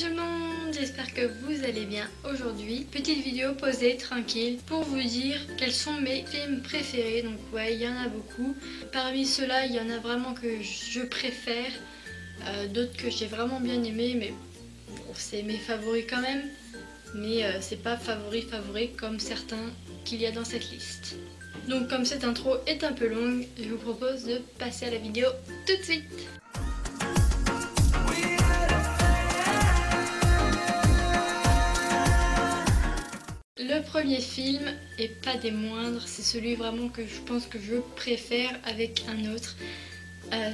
tout le monde, j'espère que vous allez bien aujourd'hui. Petite vidéo posée, tranquille, pour vous dire quels sont mes films préférés. Donc ouais, il y en a beaucoup. Parmi ceux-là, il y en a vraiment que je préfère, d'autres que j'ai vraiment bien aimé, mais bon, c'est mes favoris quand même. Mais c'est pas favori comme certains qu'il y a dans cette liste. Donc comme cette intro est un peu longue, je vous propose de passer à la vidéo tout de suite. Le premier film, et pas des moindres, c'est celui vraiment que je pense que je préfère avec un autre.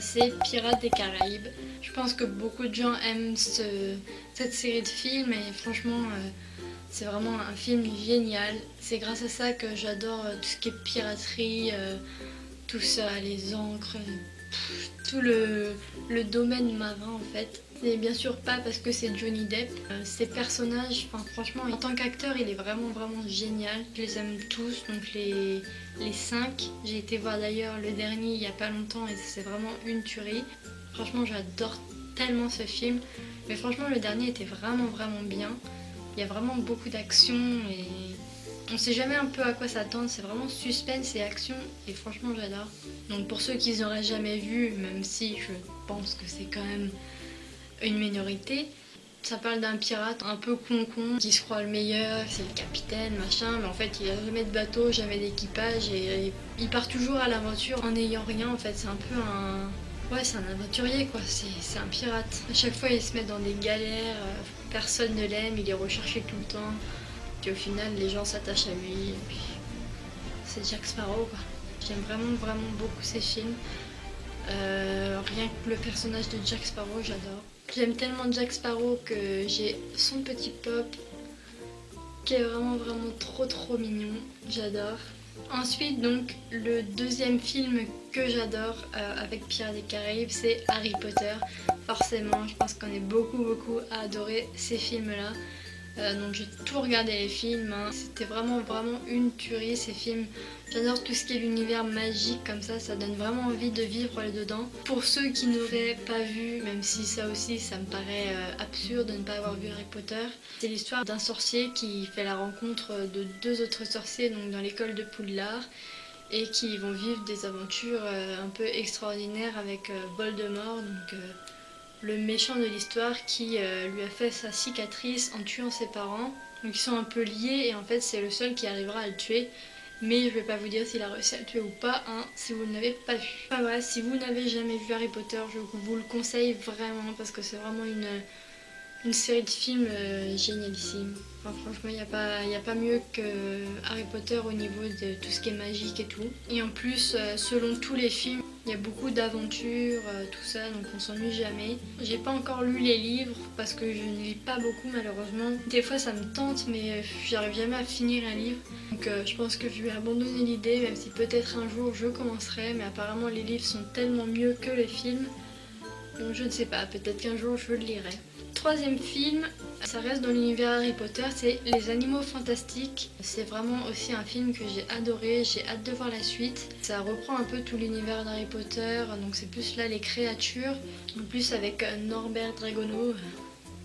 C'est Pirates des Caraïbes. Je pense que beaucoup de gens aiment cette série de films et franchement c'est vraiment un film génial. C'est grâce à ça que j'adore tout ce qui est piraterie, tout ça, les ancres, tout le domaine marin en fait. C'est bien sûr pas parce que c'est Johnny Depp. Ces personnages, franchement, en tant qu'acteur, il est vraiment génial. Je les aime tous, donc les 5. J'ai été voir d'ailleurs le dernier il y a pas longtemps et c'est vraiment une tuerie. Franchement, j'adore tellement ce film. Mais franchement, le dernier était vraiment bien. Il y a vraiment beaucoup d'action et on sait jamais un peu à quoi s'attendre. C'est vraiment suspense et action et franchement, j'adore. Donc pour ceux qui n'auraient jamais vu, même si je pense que c'est quand même une minorité, ça parle d'un pirate un peu con qui se croit le meilleur, c'est le capitaine, machin, mais en fait il a jamais de bateau, jamais d'équipage et il part toujours à l'aventure en n'ayant rien. En fait c'est un peu un... Ouais, c'est un aventurier quoi, c'est un pirate. À chaque fois il se met dans des galères, personne ne l'aime, il est recherché tout le temps, puis au final les gens s'attachent à lui, et puis c'est Jack Sparrow quoi. J'aime vraiment beaucoup ces films. Rien que le personnage de Jack Sparrow, j'adore. J'aime tellement Jack Sparrow que j'ai son petit pop qui est vraiment trop mignon. J'adore. Ensuite donc le deuxième film que j'adore avec Pirates des Caraïbes, c'est Harry Potter. Forcément, je pense qu'on est beaucoup à adorer ces films-là. Donc j'ai tout regardé les films, hein. C'était vraiment une tuerie ces films. J'adore tout ce qui est l'univers magique comme ça donne vraiment envie de vivre là-dedans. Pour ceux qui n'auraient pas vu, même si ça aussi ça me paraît absurde de ne pas avoir vu Harry Potter, c'est l'histoire d'un sorcier qui fait la rencontre de 2 autres sorciers donc dans l'école de Poudlard et qui vont vivre des aventures un peu extraordinaires avec Voldemort, donc le méchant de l'histoire qui lui a fait sa cicatrice en tuant ses parents. Donc ils sont un peu liés et en fait c'est le seul qui arrivera à le tuer. Mais je vais pas vous dire s'il a réussi à le tuer ou pas, hein, si vous ne l'avez pas vu. Enfin voilà, si vous n'avez jamais vu Harry Potter, je vous le conseille vraiment parce que c'est vraiment une série de films génialissime. Enfin, franchement, il n'y a pas mieux que Harry Potter au niveau de tout ce qui est magique et tout. Et en plus, selon tous les films, il y a beaucoup d'aventures, tout ça, donc on s'ennuie jamais. J'ai pas encore lu les livres parce que je ne lis pas beaucoup malheureusement. Des fois ça me tente mais j'arrive jamais à finir un livre. Donc je pense que je vais abandonner l'idée, même si peut-être un jour je commencerai, mais apparemment les livres sont tellement mieux que les films. Donc je ne sais pas, peut-être qu'un jour je le lirai. Troisième film, ça reste dans l'univers Harry Potter, c'est Les Animaux Fantastiques. C'est vraiment aussi un film que j'ai adoré, j'ai hâte de voir la suite. Ça reprend un peu tout l'univers d'Harry Potter, donc c'est plus là les créatures. En plus avec Norbert Dragono,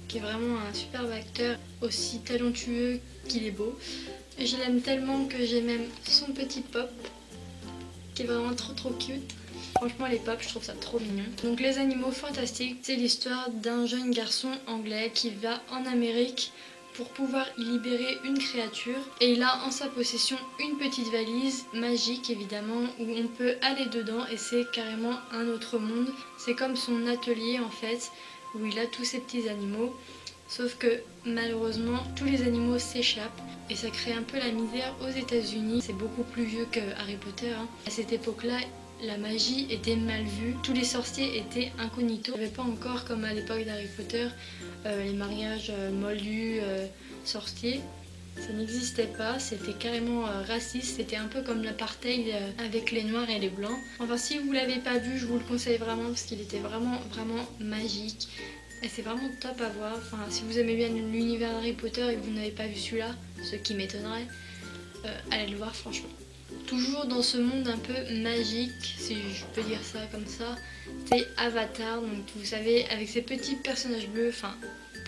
qui est vraiment un superbe acteur, aussi talentueux qu'il est beau. Et je l'aime tellement que j'ai même son petit pop, qui est vraiment trop cute. Franchement les pops, je trouve ça trop mignon. Donc Les Animaux Fantastiques, c'est l'histoire d'un jeune garçon anglais qui va en Amérique pour pouvoir y libérer une créature. Et il a en sa possession une petite valise magique évidemment où on peut aller dedans et c'est carrément un autre monde. C'est comme son atelier en fait où il a tous ces petits animaux. Sauf que malheureusement tous les animaux s'échappent et ça crée un peu la misère aux États-Unis. C'est beaucoup plus vieux que Harry Potter, hein. À cette époque-là, la magie était mal vue, tous les sorciers étaient incognito. Il n'y avait pas encore, comme à l'époque d'Harry Potter, les mariages moldus, sorciers. Ça n'existait pas, c'était carrément raciste, c'était un peu comme l'apartheid avec les noirs et les blancs. Enfin si vous l'avez pas vu, je vous le conseille vraiment parce qu'il était vraiment magique. Et c'est vraiment top à voir. Enfin, si vous aimez bien l'univers Harry Potter et que vous n'avez pas vu celui-là, ce qui m'étonnerait, allez le voir franchement. Toujours dans ce monde un peu magique, si je peux dire ça comme ça, c'est Avatar. Donc vous savez, avec ces petits personnages bleus, enfin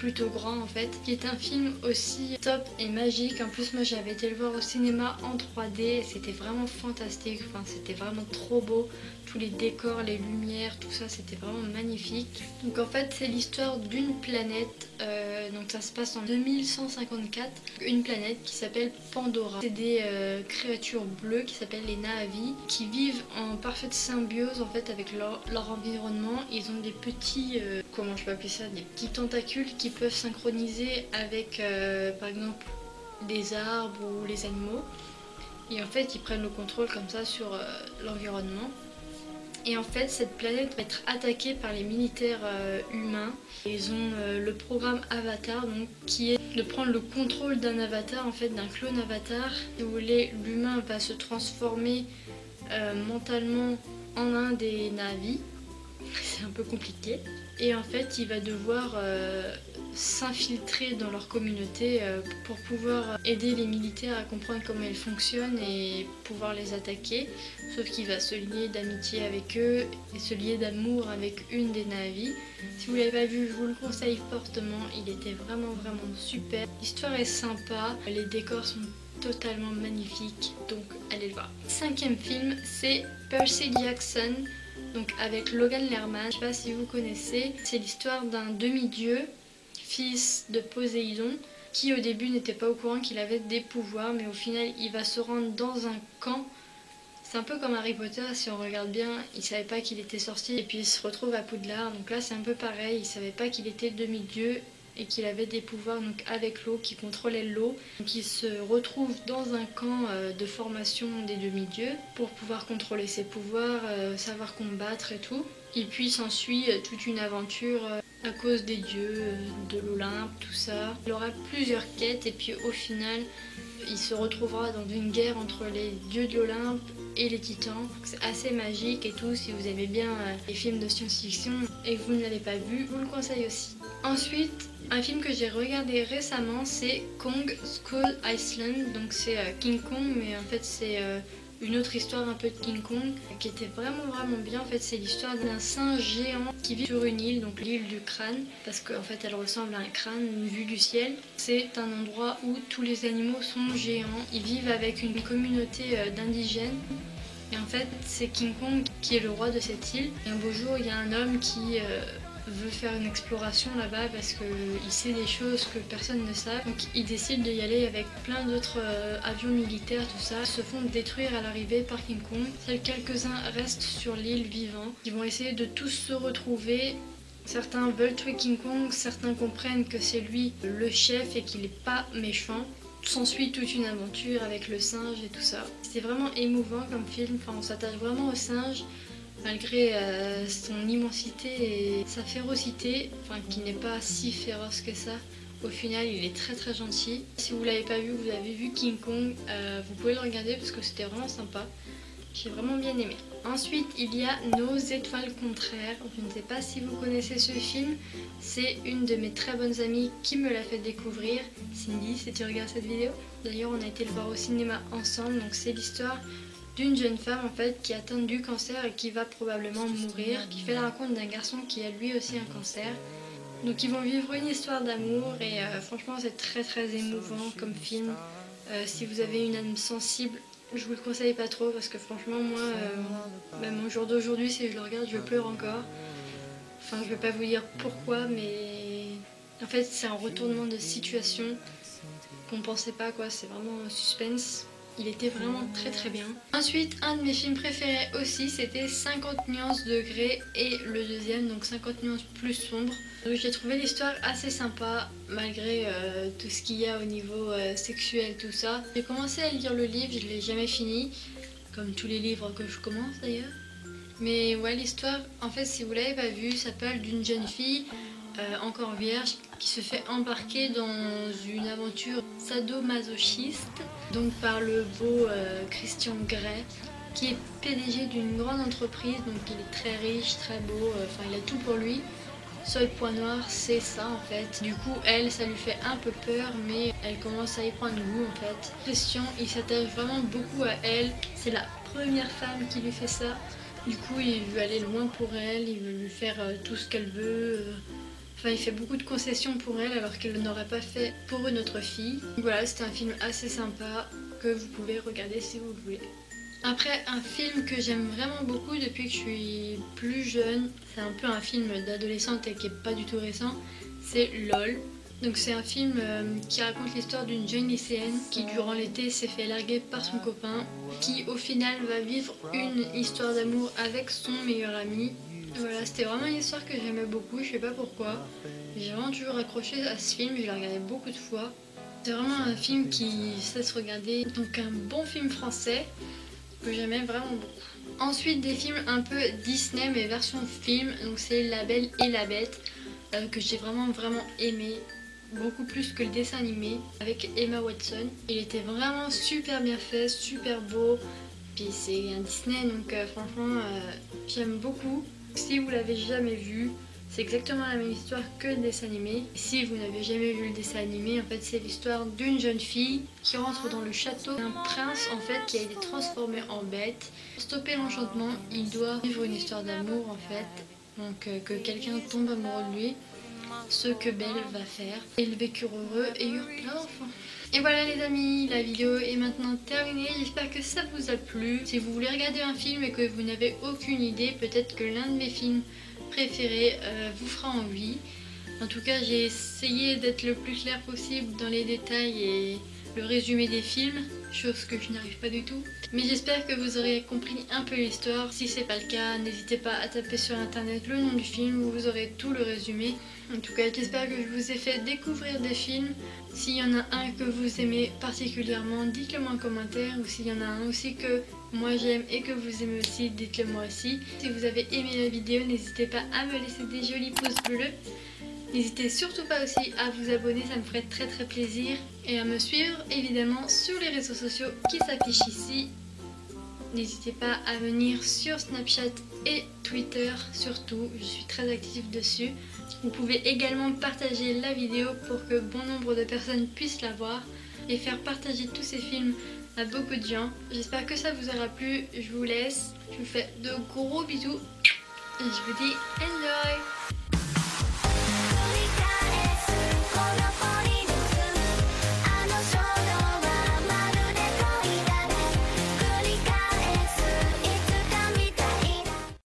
plutôt grand en fait, qui est un film aussi top et magique. En plus moi j'avais été le voir au cinéma en 3D et c'était vraiment fantastique, enfin c'était vraiment trop beau, tous les décors, les lumières, tout ça c'était vraiment magnifique. Donc en fait c'est l'histoire d'une planète, donc ça se passe en 2154, une planète qui s'appelle Pandora. C'est des créatures bleues qui s'appellent les Na'vi qui vivent en parfaite symbiose en fait avec leur environnement. Ils ont des petits, comment je peux appeler ça, des petits tentacules qui peuvent synchroniser avec par exemple des arbres ou les animaux. Et en fait ils prennent le contrôle comme ça sur l'environnement. Et en fait cette planète va être attaquée par les militaires humains. Ils ont le programme Avatar, donc, qui est de prendre le contrôle d'un avatar, en fait d'un clone avatar. Si vous voulez, l'humain va se transformer mentalement en un des Na'vi. C'est un peu compliqué. Et en fait il va devoir s'infiltrer dans leur communauté pour pouvoir aider les militaires à comprendre comment ils fonctionnent et pouvoir les attaquer. Sauf qu'il va se lier d'amitié avec eux et se lier d'amour avec une des Na'vi. Si vous l'avez pas vu, je vous le conseille fortement, il était vraiment super. L'histoire est sympa, les décors sont totalement magnifiques, donc allez le voir. 5e film, c'est Percy Jackson, donc avec Logan Lerman. Je sais pas si vous connaissez, c'est l'histoire d'un demi-dieu, fils de Poséidon, qui au début n'était pas au courant qu'il avait des pouvoirs, mais au final il va se rendre dans un camp. C'est un peu comme Harry Potter, si on regarde bien, il savait pas qu'il était sorcier et puis il se retrouve à Poudlard. Donc là c'est un peu pareil, il savait pas qu'il était demi-dieu et qu'il avait des pouvoirs donc avec l'eau, qu'il contrôlait l'eau. Donc il se retrouve dans un camp de formation des demi-dieux pour pouvoir contrôler ses pouvoirs, savoir combattre et tout. Et puis s'ensuit toute une aventure à cause des dieux, de l'Olympe, tout ça. Il aura plusieurs quêtes et puis au final il se retrouvera dans une guerre entre les dieux de l'Olympe et les titans. C'est assez magique et tout, si vous aimez bien les films de science-fiction et que vous ne l'avez pas vu, je vous le conseille aussi. Ensuite, un film que j'ai regardé récemment, c'est Kong Skull Island. Donc c'est King Kong, mais en fait c'est une autre histoire un peu de King Kong qui était vraiment bien. En fait c'est l'histoire d'un singe géant qui vit sur une île, donc l'île du crâne, parce qu'en fait elle ressemble à un crâne vue du ciel. C'est un endroit où tous les animaux sont géants, ils vivent avec une communauté d'indigènes. Et en fait c'est King Kong qui est le roi de cette île. Et un beau jour il y a un homme qui veut faire une exploration là-bas parce qu'il sait des choses que personne ne sait. Donc il décide d'y aller avec plein d'autres avions militaires, tout ça. Ils se font détruire à l'arrivée par King Kong. Seuls quelques-uns restent sur l'île vivants. Ils vont essayer de tous se retrouver. Certains veulent tuer King Kong, certains comprennent que c'est lui le chef et qu'il n'est pas méchant. S'ensuit toute une aventure avec le singe et tout ça. C'est vraiment émouvant comme film, enfin, on s'attache vraiment au singe. Malgré son immensité et sa férocité, enfin qui n'est pas si féroce que ça, au final il est très gentil. Si vous l'avez pas vu, vous avez vu King Kong, vous pouvez le regarder parce que c'était vraiment sympa. J'ai vraiment bien aimé. Ensuite il y a Nos étoiles contraires. Je ne sais pas si vous connaissez ce film, c'est une de mes très bonnes amies qui me l'a fait découvrir. Cindy, si tu regardes cette vidéo. D'ailleurs on a été le voir au cinéma ensemble, donc c'est l'histoire d'une jeune femme en fait qui est atteinte du cancer et qui va probablement mourir, qui fait la rencontre d'un garçon qui a lui aussi un cancer. Donc ils vont vivre une histoire d'amour et franchement c'est très émouvant comme film. Si vous avez une âme sensible, je vous le conseille pas trop parce que franchement moi, même au jour d'aujourd'hui si je le regarde je pleure encore. Enfin je vais pas vous dire pourquoi, mais en fait c'est un retournement de situation qu'on pensait pas quoi, c'est vraiment un suspense. Il était vraiment très bien. Ensuite, un de mes films préférés aussi, c'était 50 nuances de Grey et le deuxième, donc 50 nuances plus sombres. Donc j'ai trouvé l'histoire assez sympa, malgré tout ce qu'il y a au niveau sexuel, tout ça. J'ai commencé à lire le livre, je l'ai jamais fini, comme tous les livres que je commence d'ailleurs. Mais ouais, l'histoire, en fait, si vous l'avez pas vu, ça parle d'une jeune fille encore vierge qui se fait embarquer dans une aventure sadomasochiste donc par le beau Christian Grey qui est PDG d'une grande entreprise, donc il est très riche, très beau, enfin il a tout pour lui. Seul point noir c'est ça en fait. Du coup elle, ça lui fait un peu peur mais elle commence à y prendre goût en fait. Christian il s'attache vraiment beaucoup à elle, c'est la première femme qui lui fait ça. Du coup il veut aller loin pour elle, il veut lui faire tout ce qu'elle veut. Enfin, il fait beaucoup de concessions pour elle alors qu'elle n'aurait pas fait pour une autre fille. Donc voilà, c'était un film assez sympa que vous pouvez regarder si vous voulez. Après, un film que j'aime vraiment beaucoup depuis que je suis plus jeune, c'est un peu un film d'adolescente et qui est pas du tout récent, c'est LOL. Donc c'est un film qui raconte l'histoire d'une jeune lycéenne qui durant l'été s'est fait larguer par son copain, qui au final va vivre une histoire d'amour avec son meilleur ami. Voilà, c'était vraiment une histoire que j'aimais beaucoup, je sais pas pourquoi. J'ai vraiment toujours accroché à ce film, je l'ai regardé beaucoup de fois. C'est vraiment un film qui sait se regarder, donc un bon film français que j'aimais vraiment beaucoup. Ensuite des films un peu Disney mais version film, donc c'est La Belle et la Bête que j'ai vraiment aimé, beaucoup plus que le dessin animé avec Emma Watson. Il était vraiment super bien fait, super beau, puis c'est un Disney donc franchement j'aime beaucoup. Si vous l'avez jamais vu, c'est exactement la même histoire que le dessin animé. Si vous n'avez jamais vu le dessin animé, en fait c'est l'histoire d'une jeune fille qui rentre dans le château d'un prince en fait qui a été transformé en bête. Pour stopper l'enchantement, il doit vivre une histoire d'amour en fait, donc que quelqu'un tombe amoureux de lui, ce que Belle va faire. Et ils vécurent heureux et eurent plein d'enfants. Et voilà les amis, la vidéo est maintenant terminée, j'espère que ça vous a plu. Si vous voulez regarder un film et que vous n'avez aucune idée, peut-être que l'un de mes films préférés vous fera envie. En tout cas j'ai essayé d'être le plus clair possible dans les détails et le résumé des films, chose que je n'arrive pas du tout. Mais j'espère que vous aurez compris un peu l'histoire. Si c'est pas le cas, n'hésitez pas à taper sur internet le nom du film où vous aurez tout le résumé. En tout cas j'espère que je vous ai fait découvrir des films. S'il y en a un que vous aimez particulièrement, dites-le moi en commentaire. Ou s'il y en a un aussi que moi j'aime et que vous aimez aussi, dites-le moi aussi. Si vous avez aimé la vidéo, n'hésitez pas à me laisser des jolis pouces bleus. N'hésitez surtout pas aussi à vous abonner, ça me ferait très plaisir. Et à me suivre évidemment sur les réseaux sociaux qui s'affichent ici. N'hésitez pas à venir sur Snapchat et Twitter surtout, je suis très active dessus. Vous pouvez également partager la vidéo pour que bon nombre de personnes puissent la voir et faire partager tous ces films à beaucoup de gens. J'espère que ça vous aura plu, je vous laisse, je vous fais de gros bisous et je vous dis enjoy!